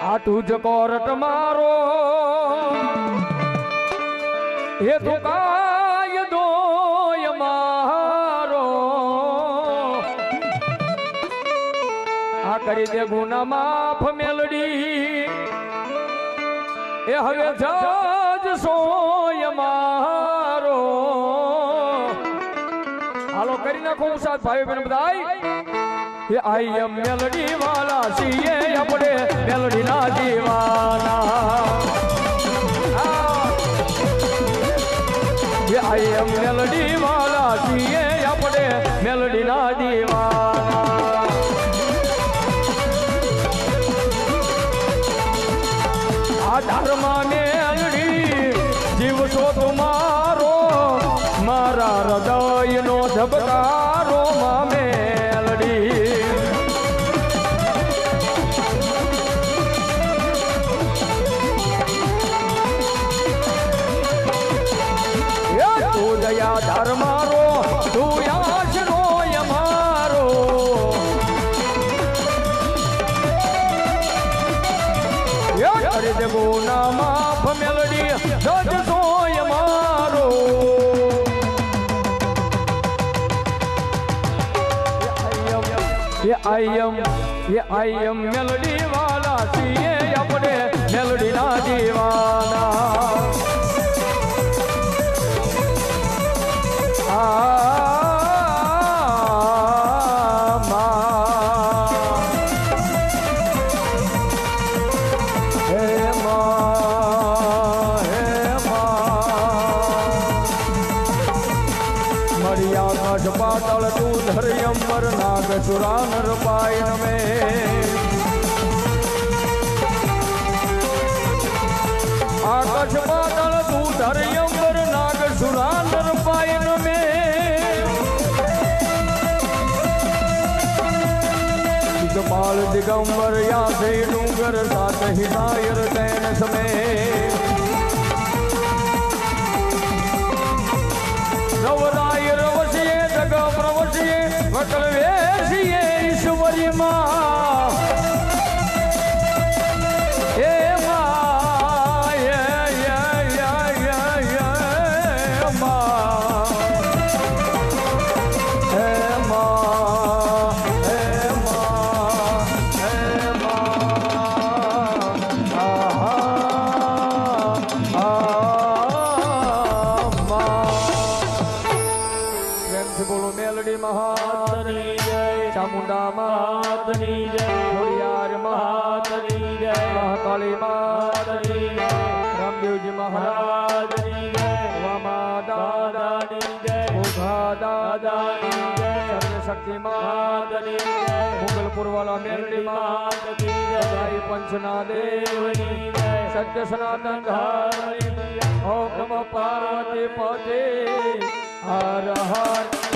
આઠું જ કોરટ મારો એ તો કાય દોય મારો આ કરી દે ગુના માફ મેલડી એ હવે જજ સોય મારો હાલો કરી નાખો સાથ ભાઈ બહેન બધાય એ આઈ એમ મેલડી વાલા છીએ આપણે મેલડી ના દીવાના એ આઈ એમ મેલડી વાલા છીએ આપણે મેલડી ના દીવાના આ ધર્મા મેલડી જીવશો તમારો મારા હૃદયનો ધબકારો માં મેલડી તું દયા ધર્મારો તું આશરો અમારો કરી દે ગુના માફ મેલડી જજ સોય મારો આઈ એમ મેલડી વાલા છીએ આપણે મેલડી ના દીવાના પાતળ તું ધર્યંબર નાગ સુરાનર પાયન મે આકાશ પાતળ તું ધર્યંબર નાગ સુરાનર પાયન મે દિગપાલ દિગંબર યાદે ડુંગર સાત હિદાયર તૈન સમે નવરાય રવસીએ જગ પ્રવસીએ વકલ વેસીએ ઈશ્વરી માં હે માં બોલો મેલડી મહાતની જય ચામુંડા મહાતની જય ખોડિયાર મહાતની જય મહાકાળી મહાતની જય રામદેવજી મહારાજની જય વામા દાદાની જય મોઘા દાદાની જય સર્વશક્તિ મહાતની જય મુગલપુર વાલા મેલડી મહાતની જય સાઈ પંચના દેવની જય સત્ય સનાતન ધારણી ઓમ નમઃ પાર્વતી પતે હર હર